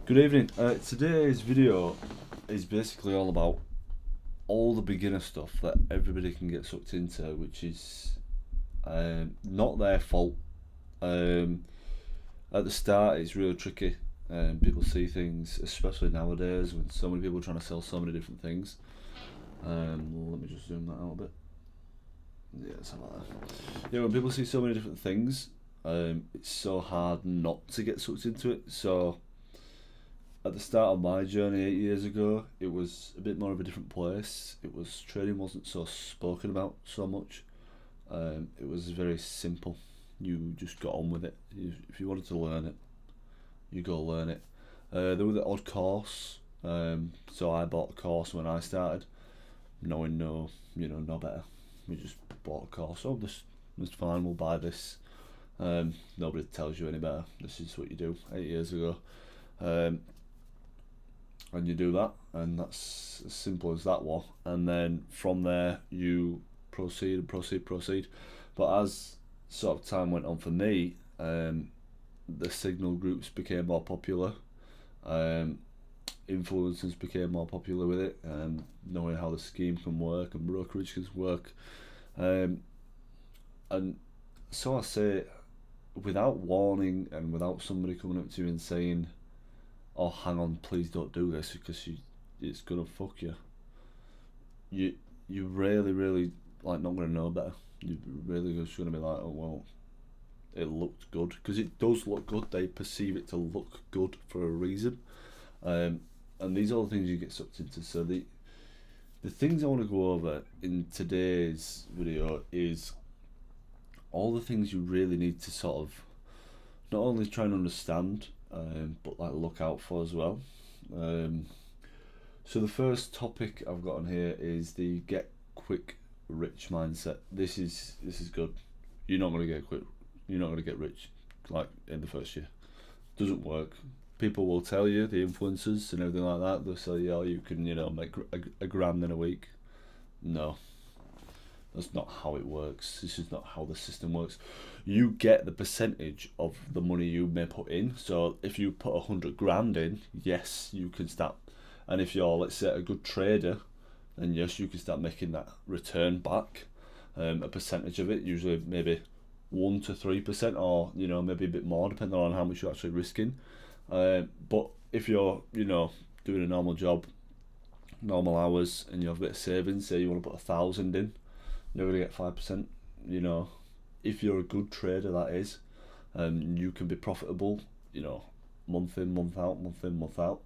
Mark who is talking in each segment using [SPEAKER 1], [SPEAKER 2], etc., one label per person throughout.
[SPEAKER 1] Good evening. Today's video is basically all about all the beginner stuff that everybody can get sucked into, which is not their fault. At the start, it's really tricky. People see things, especially nowadays, when so many people are trying to sell so many different things. Let me just zoom that out a bit. Yeah, something like that. Yeah, when people see so many different things, it's so hard not to get sucked into it. So at the start of my journey 8 years ago, it was a bit more of a different place. Trading wasn't so spoken about so much. It was very simple. You just got on with it. If you wanted to learn it, you go learn it. There was the odd course. So I bought a course when I started, knowing no better. We just bought a course. Oh, this is fine. We'll buy this. Nobody tells you any better. This is what you do 8 years ago. And you do that, and that's as simple as that was. And then from there, you proceed. But as sort of time went on for me, the signal groups became more popular. Influencers became more popular with it, and knowing how the scheme can work and brokerage can work. And so I say, without warning and without somebody coming up to you and saying, "Oh, hang on, please don't do this because it's gonna fuck you." You really like not gonna know better. You really just gonna be like, "Oh well, it looked good," because it does look good. They perceive it to look good for a reason, and these are the things you get sucked into. So the things I want to go over in today's video is all the things you really need to sort of not only try and understand, but like look out for as well. So the first topic I've got on here is the get quick rich mindset. This is good. You're not gonna get quick. You're not gonna get rich like in the first year. Doesn't work. People will tell you, the influencers and everything like that. They'll say, "Oh, you can make a grand in a week." No. That's not how it works. This is not how the system works. You get the percentage of the money you may put in. So if you put 100 grand in, yes, you can start. And if you're, let's say, a good trader, then yes, you can start making that return back. A percentage of it, usually maybe 1 to 3%, or maybe a bit more, depending on how much you're actually risking. But if you're doing a normal job, normal hours, and you have a bit of savings, say you want to put 1,000 in, you're going to get 5%. If you're a good trader, that is, you can be profitable, month in, month out,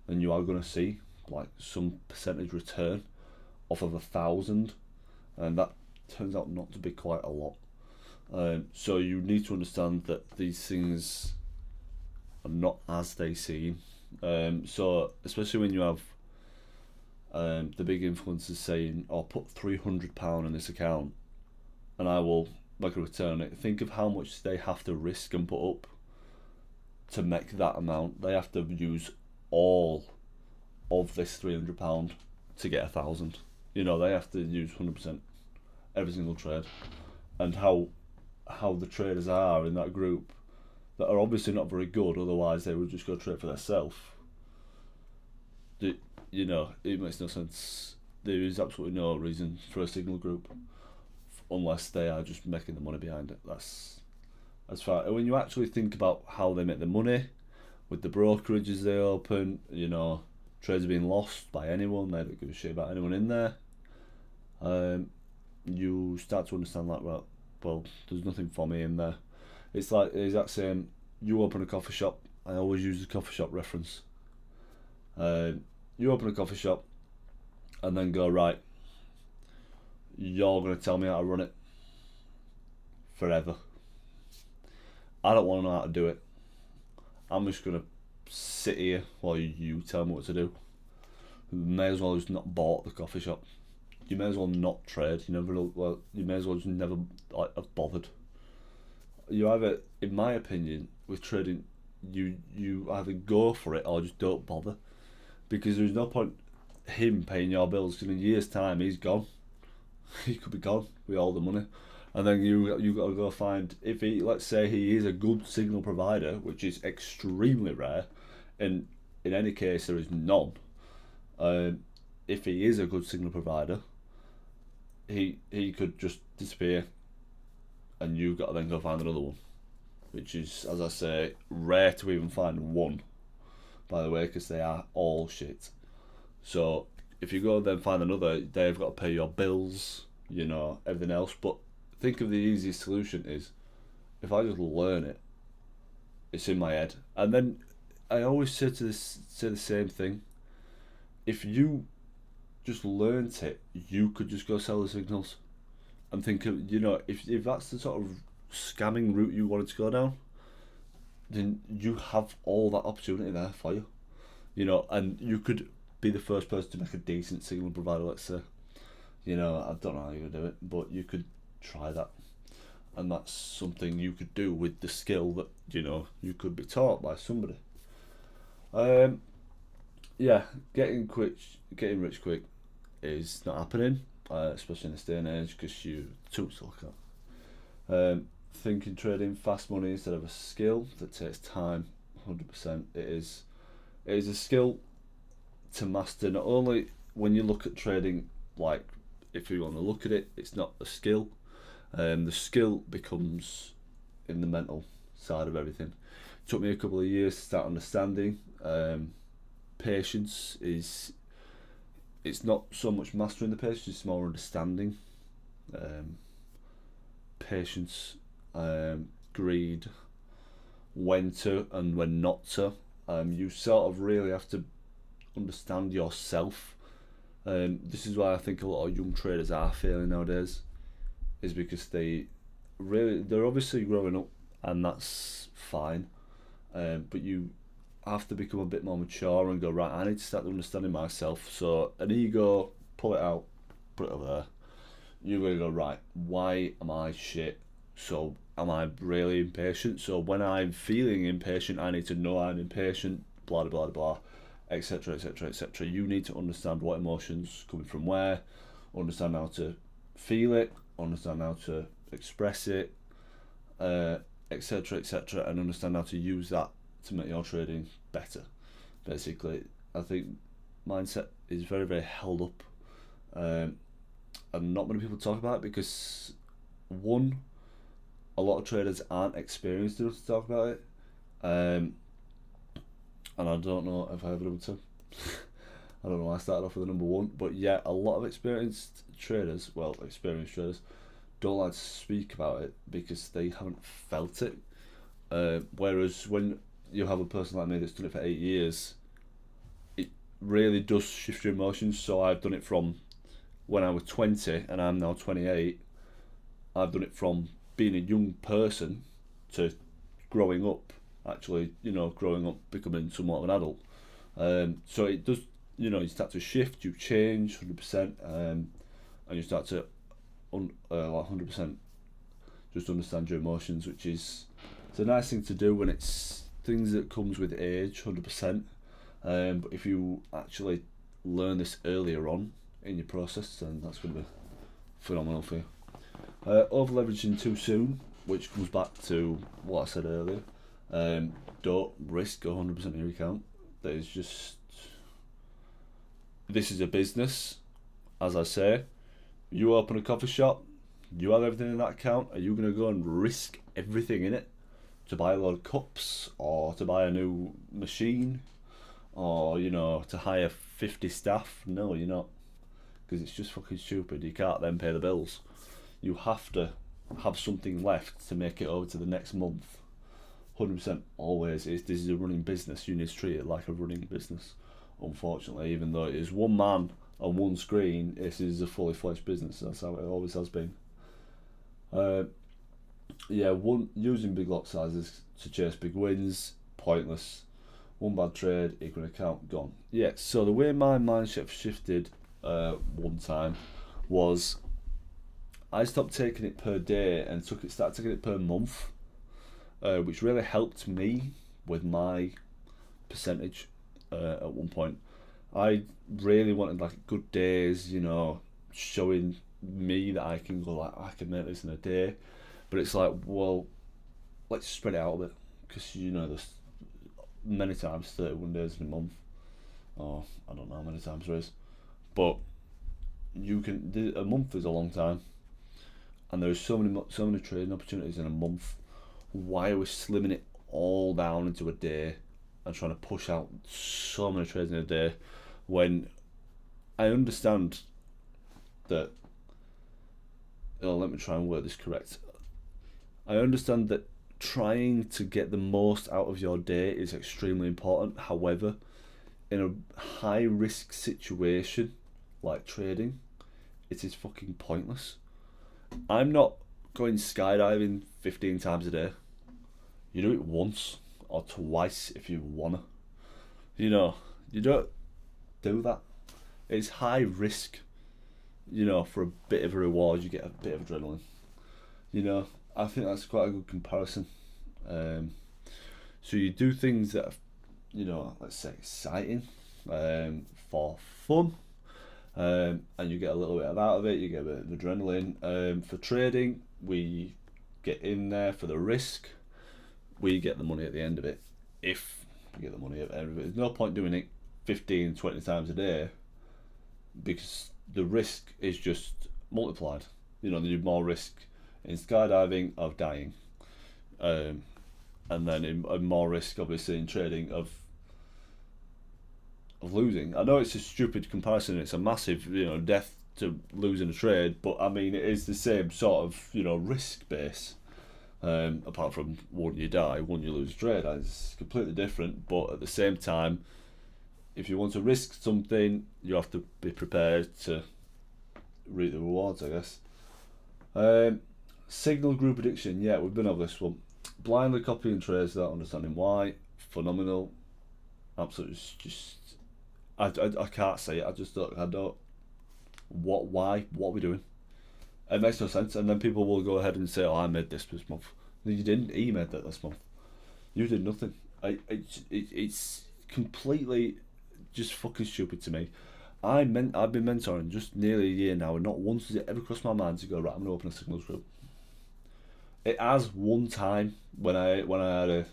[SPEAKER 1] then you are going to see like some percentage return off of 1,000, and that turns out not to be quite a lot. So you need to understand that these things are not as they seem. So especially when you have the big influencers saying, "Oh, put £300 in this account and I will make a return." Think of how much they have to risk and put up to make that amount. They have to use all of this £300 to get 1,000. They have to use 100% every single trade. And how the traders are in that group that are obviously not very good, otherwise they would just go trade for themselves. It makes no sense. There is absolutely no reason for a signal group unless they are just making the money behind it. That's fine. And when you actually think about how they make the money with the brokerages they open, trades are being lost by anyone, they don't give a shit about anyone in there. You start to understand that, well, there's nothing for me in there. It's like the exact same. You open a coffee shop. I always use the coffee shop reference. You open a coffee shop and then go, right, you're going to tell me how to run it forever. I don't want to know how to do it. I'm just going to sit here while you tell me what to do. You may as well just not bought the coffee shop. You may as well not trade. You may as well just never have bothered. You either, in my opinion, with trading, you either go for it or just don't bother, because there's no point him paying your bills. In a year's time, he's gone. He could be gone with all the money, and then you got to go find, if he, let's say he is a good signal provider, which is extremely rare, and in any case there is none, um, if he is a good signal provider, he could just disappear, and you've got to then go find another one, which is, as I say, rare to even find one, by the way, because they are all shit. So if you go then find another, they've got to pay your bills, everything else. But think of the easiest solution is, if I just learn it, it's in my head. And then I always say the same thing. If you just learnt it, you could just go sell the signals. And think of, if that's the sort of scamming route you wanted to go down, then you have all that opportunity there for you. And you could be the first person to make a decent signal provider, let's say. I don't know how you're going to do it, but you could try that. And that's something you could do with the skill that, you could be taught by somebody. Yeah, getting rich quick is not happening, especially in this day and age, because you're too much to look at. Thinking trading fast money instead of a skill that takes time, 100%. It is a skill to master. Not only when you look at trading, like if you want to look at it, it's not a skill. The skill becomes in the mental side of everything. It took me a couple of years to start understanding. Patience it's not so much mastering the patience, it's more understanding. Patience, greed, when to and when not to. You sort of really have to understand yourself. This is why I think a lot of young traders are failing nowadays, is because they're obviously growing up, and that's fine. But you have to become a bit more mature and go, right, I need to start understanding myself. So an ego, pull it out, put it over there. You're going to go, right, why am I shit? So am I really impatient? So when I'm feeling impatient, I need to know I'm impatient, blah, blah, blah, blah, etc., etc., etc. You need to understand what emotions coming from where, understand how to feel it, understand how to express it, etc., etc., and understand how to use that to make your trading better. Basically, I think mindset is very, very held up, and not many people talk about it because, one, a lot of traders aren't experienced enough to talk about it, and I don't know if I have a number two. I don't know why I started off with a number one, but yeah, a lot of experienced traders don't like to speak about it because they haven't felt it. Whereas when you have a person like me that's done it for 8 years, it really does shift your emotions. So I've done it from when I was 20 and I'm now 28. I've done it from being a young person to growing up, growing up, becoming somewhat of an adult. So it does, you start to shift, you change 100%, and you start to 100% just understand your emotions, which is, it's a nice thing to do when it's things that comes with age, 100%. But if you actually learn this earlier on in your process, then that's going to be phenomenal for you. Over leveraging too soon, which comes back to what I said earlier. Don't risk 100% of your account. This is a business, as I say. You open a coffee shop, you have everything in that account. Are you going to go and risk everything in it to buy a lot of cups, or to buy a new machine, or to hire 50 staff? No, you're not, because it's just fucking stupid. You can't then pay the bills. You have to have something left to make it over to the next month. 100% always. This is a running business. You need to treat it like a running business. Unfortunately, even though it is one man on one screen, this is a fully fledged business. That's how it always has been. Using big lot sizes to chase big wins, pointless. One bad trade, equal account, gone. Yeah, so the way my mindset shifted one time was I stopped taking it per day and started taking it per month, which really helped me with my percentage at one point. I really wanted like good days, showing me that I can go, like, I can make this in a day. But it's like, well, let's spread it out a bit, because there's many times 31 days in a month, or I don't know how many times there is, but a month is a long time, and there's so many trading opportunities in a month. Why are we slimming it all down into a day and trying to push out so many trades in a day, when I understand that, let me try and word this correct. I understand that trying to get the most out of your day is extremely important. However, in a high risk situation like trading, it is fucking pointless. I'm not going skydiving 15 times a day. You do it once or twice if you wanna. You don't do that. It's high risk. For a bit of a reward, you get a bit of adrenaline. I think that's quite a good comparison. So you do things that are, let's say, exciting, for fun, and you get a little bit out of it. You get a bit of adrenaline. For trading, we get in there for the risk. We get the money at the end of it. If you get the money at the end of it, there's no point doing it 15, 20 times a day, because the risk is just multiplied. There's more risk in skydiving of dying, and then in more risk, obviously, in trading of losing. I know it's a stupid comparison. It's a massive, death to losing a trade, but I mean, it is the same sort of, risk base. Apart from one you die, one you lose a trade. It's completely different, but at the same time, if you want to risk something, you have to be prepared to reap the rewards, I guess. Signal group addiction. Yeah, we've been over this one. Blindly copying trades without understanding why. Phenomenal. Absolutely, just I can't say it. I don't. Why? What are we doing? It makes no sense. And then people will go ahead and say, "Oh, I made this month." No, you didn't. He made that this month. You did nothing. It's completely just fucking stupid to me. I've been mentoring just nearly a year now, and not once has it ever crossed my mind to go, right, I'm gonna open a signals group. It has one time when I had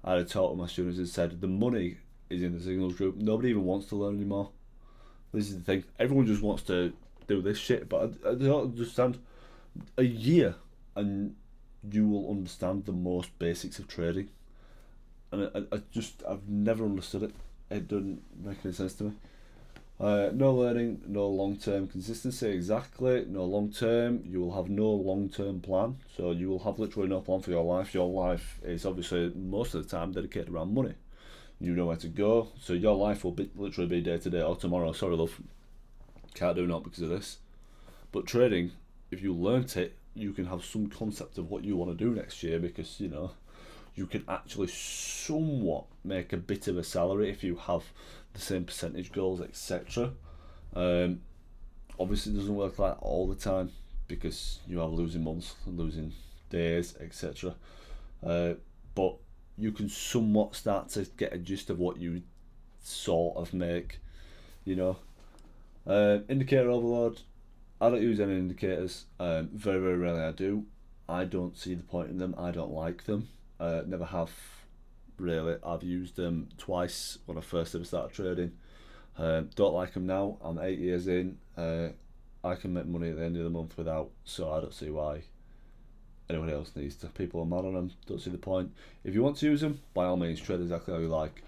[SPEAKER 1] a talk with my students and said the money is in the signals group. Nobody even wants to learn anymore. This is the thing. Everyone just wants to do this shit, but I don't understand. A year and you will understand the most basics of trading, and I've never understood it. It doesn't make any sense to me. No learning, no long-term consistency. Exactly. No long-term. You will have no long-term plan. So you will have literally no plan for your life. Your life is obviously most of the time dedicated around money. You know where to go. So your life will literally be day to day. Or tomorrow, sorry love, can't do not because of this. But trading, if you learnt it, you can have some concept of what you want to do next year, because you can actually somewhat make a bit of a salary if you have the same percentage goals, etc. Obviously, it doesn't work like that all the time, because you have losing months and losing days, etc. But you can somewhat start to get a gist of what you sort of make. Indicator overload. I don't use any indicators. Very, very rarely I do. I don't see the point in them. I don't like them. Never have, really. I've used them twice when I first ever started trading. Don't like them now. I'm 8 years in. I can make money at the end of the month without, so I don't see why anyone else needs to. People are mad on them. Don't see the point. If you want to use them, by all means, trade exactly how you like.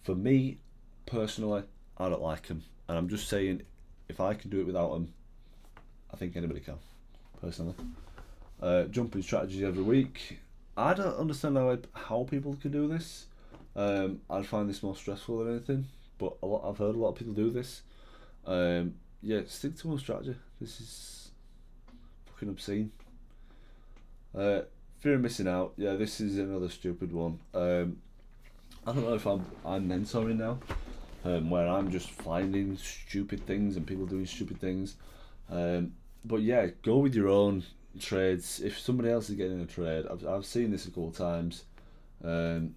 [SPEAKER 1] For me, personally, I don't like them. And I'm just saying, if I can do it without them, I think anybody can, personally. Jumping strategies every week. I don't understand how people can do this. I'd find this more stressful than anything, but I've heard a lot of people do this. Stick to one strategy. This is fucking obscene. Fear of missing out. Yeah, this is another stupid one. I don't know if I'm mentoring now, where I'm just finding stupid things and people doing stupid things. But yeah, go with your own trades. If somebody else is getting in a trade, I've seen this a couple of times in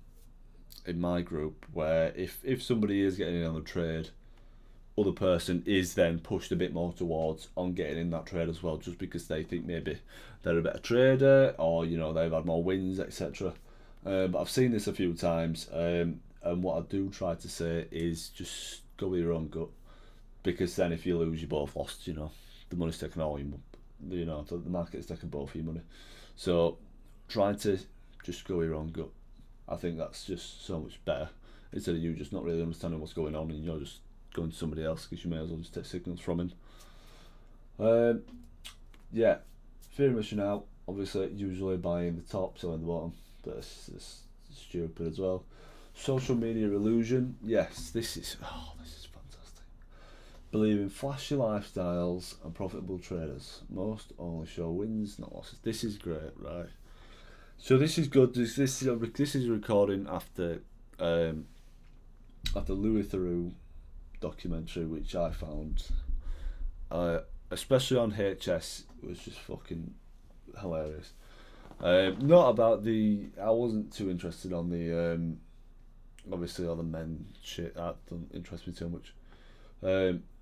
[SPEAKER 1] my group, where if somebody is getting in on the trade, other person is then pushed a bit more towards on getting in that trade as well, just because they think maybe they're a better trader, or they've had more wins, etc. But I've seen this a few times, and And what I do try to say is just go with your own gut, because then if you lose, you both lost. The money's taking all your, the market's taking both of your money. So trying to just go with your own gut, I think that's just so much better, instead of you just not really understanding what's going on and you're just going to somebody else, because you may as well just take signals from him. Yeah, fear of missing out. Obviously, usually buying the top, selling the bottom. But it's stupid as well. Social media illusion. Yes, this is fantastic. Believe in flashy lifestyles and profitable traders. Most only show wins, not losses. This is great, right? So this is good. This is a recording after Louis Theroux documentary, which I found, especially on HS, was just fucking hilarious. Not about I wasn't too interested on the obviously all the men shit. That doesn't interest me too much.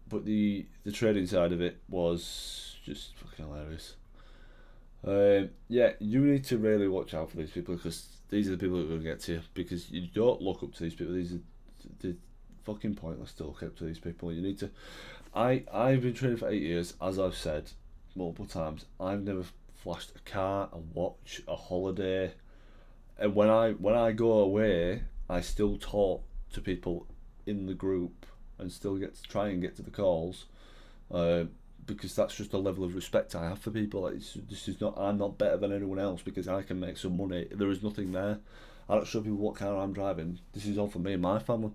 [SPEAKER 1] But the trading side of it was just fucking hilarious. Yeah, you need to really watch out for these people, because these are the people that are going to get to you, because you don't look up to these people. These are the fucking pointless to look up to these people. You need to. I've been trading for 8 years, as I've said multiple times. I've never flashed a car, a watch, a holiday, and when I go away, I still talk to people in the group and still try and get to the calls, because that's just a level of respect I have for people. I'm not better than anyone else because I can make some money. There is nothing there. I don't show people what car I'm driving. This is all for me and my family.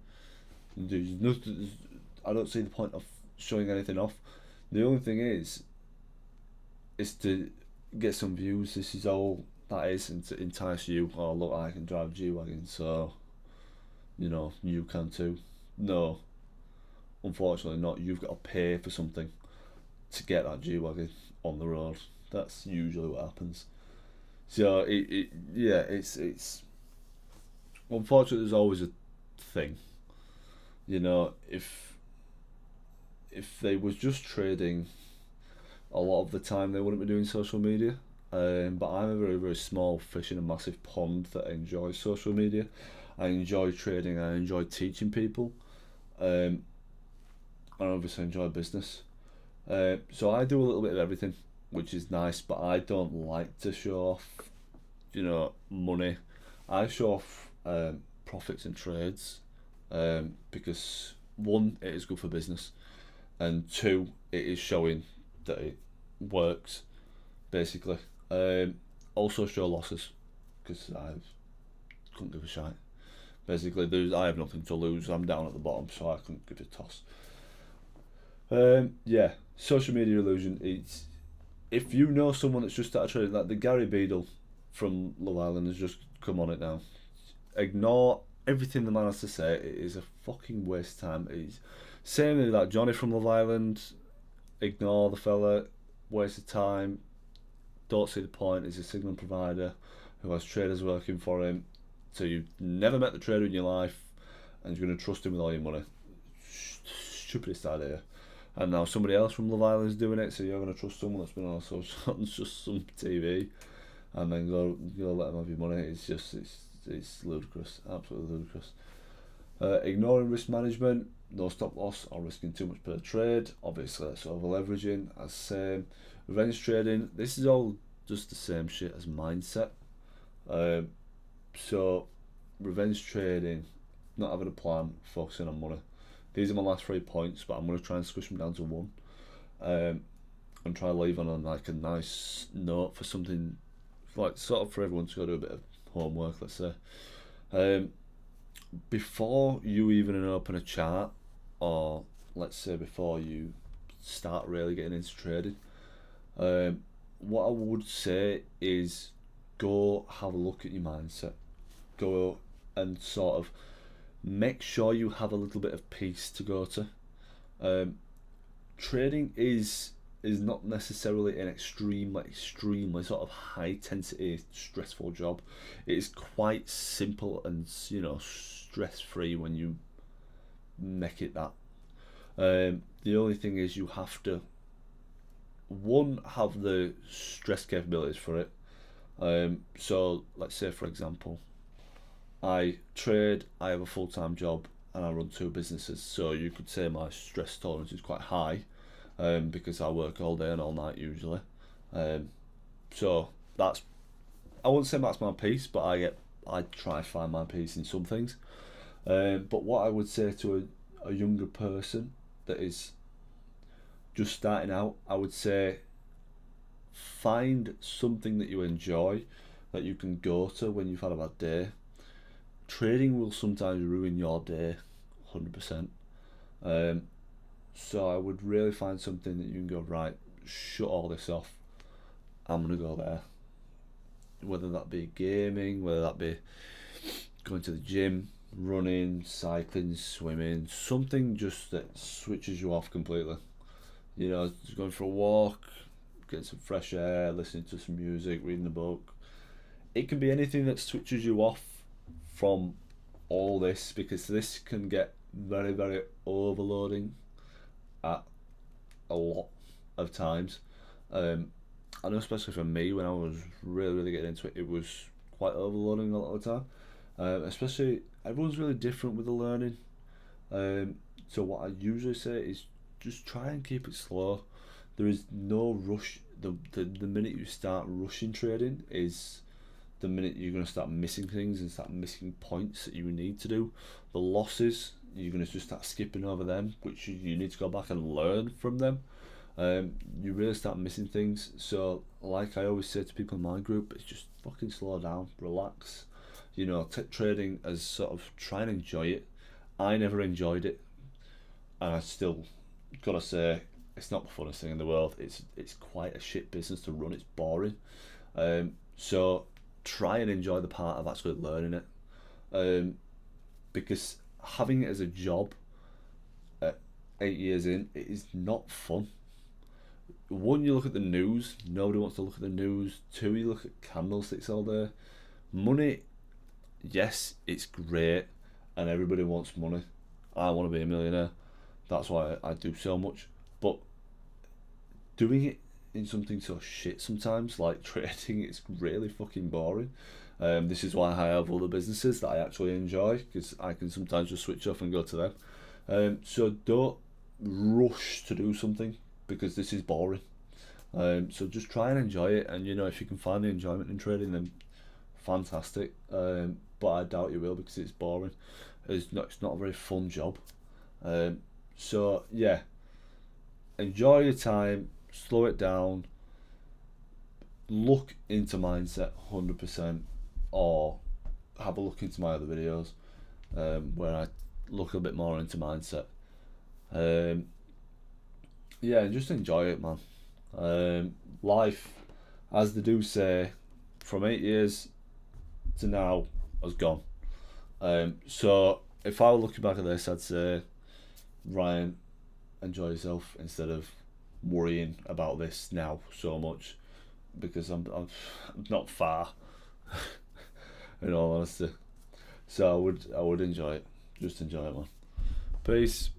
[SPEAKER 1] I don't see the point of showing anything off. The only thing is to get some views. This is all that is, and to entice you. Oh, look, I can drive G-Wagon, so you can too. No, unfortunately not. You've got to pay for something to get that G-Wagon on the road. That's usually what happens. So it's unfortunately, there's always a thing. If they was just trading, a lot of the time they wouldn't be doing social media. But I'm a very, very small fish in a massive pond that enjoys social media. I enjoy trading. I enjoy teaching people. And obviously enjoy business. So I do a little bit of everything, which is nice. But I don't like to show off, money. I show off profits and trades, because one, it is good for business, and two, it is showing that it works, basically. Also show losses, because I couldn't give a shite. Basically, I have nothing to lose. I'm down at the bottom, so I couldn't give a toss. Yeah, social media illusion. It's, if you know someone that's just started trading, like the Gary Beadle from Love Island has just come on it now. Ignore everything the man has to say. It is a fucking waste of time. It's same as that Johnny from Love Island. Ignore the fella. Waste of time. Don't see the point. He's a signal provider who has traders working for him. So you've never met the trader in your life, and you're going to trust him with all your money. Stupidest idea. And now somebody else from Love Island is doing it, so you're going to trust someone that's been on just some TV, and then go let them have your money. It's ludicrous, absolutely ludicrous. Ignoring risk management, no stop loss or risking too much per trade. Obviously, that's over leveraging. As same, revenge trading. This is all just the same shit as mindset. So, revenge trading, not having a plan, focusing on money. These are my last 3 points, but I'm going to try and squish them down to one, and try to leave on like a nice note for something, like sort of for everyone to go do a bit of homework, let's say. Before you even open a chart, or let's say before you start really getting into trading, what I would say is go have a look at your mindset. Go and sort of make sure you have a little bit of peace to go to. Trading is not necessarily an extremely sort of high intensity, stressful job. It is quite simple and stress free when you make it that. The only thing is you have to, one, have the stress capabilities for it. So let's say, for example, I trade, I have a full-time job, and I run two businesses. So you could say my stress tolerance is quite high, because I work all day and all night usually. Um, so that's, I wouldn't say that's my peace, but I try to find my peace in some things. But what I would say to a younger person that is just starting out, I would say find something that you enjoy that you can go to when you've had a bad day. Trading will sometimes ruin your day, 100%. Um, so I would really find something that you can go, right, shut all this off. I'm gonna go there. Whether that be gaming, whether that be going to the gym, running, cycling, swimming, something just that switches you off completely. You know, just going for a walk, getting some fresh air, listening to some music, reading a book. It can be anything that switches you off from all this, because this can get very, very overloading at a lot of times. Um, I know, especially for me, when I was really, really getting into it, it was quite overloading a lot of the time. Especially, everyone's really different with the learning. So what I usually say is just try and keep it slow. There is no rush. The minute you start rushing trading is the minute you're going to start missing things and start missing points that you need to do. The losses, you're going to just start skipping over them, which you need to go back and learn from them. You really start missing things. So, like I always say to people in my group, it's just fucking slow down, relax. You know, take trading as sort of try and enjoy it. I never enjoyed it, and I still gotta say it's not the funnest thing in the world. It's quite a shit business to run. It's boring. So try and enjoy the part of actually learning it, because having it as a job at 8 years in, it is not fun. One, you look at the news. Nobody wants to look at the news. Two, you look at candlesticks all day. Money, yes, it's great, and everybody wants money. I want to be a millionaire. That's why I do so much. But doing it in something so shit sometimes, like trading, it's really fucking boring. This is why I have other businesses that I actually enjoy, because I can sometimes just switch off and go to them. So don't rush to do something, because this is boring. So just try and enjoy it, and you know, if you can find the enjoyment in trading, then fantastic. But I doubt you will, because it's boring. It's not a very fun job. So yeah, enjoy your time, slow it down, look into mindset 100%, or have a look into my other videos, where I look a bit more into mindset. Yeah, and just enjoy it, man. Life, as they do say, from 8 years to now has gone. So if I were looking back at this, I'd say, Ryan, enjoy yourself instead of worrying about this now so much, because I'm not far, in all honesty. So I would enjoy it. Just enjoy it, man. Peace.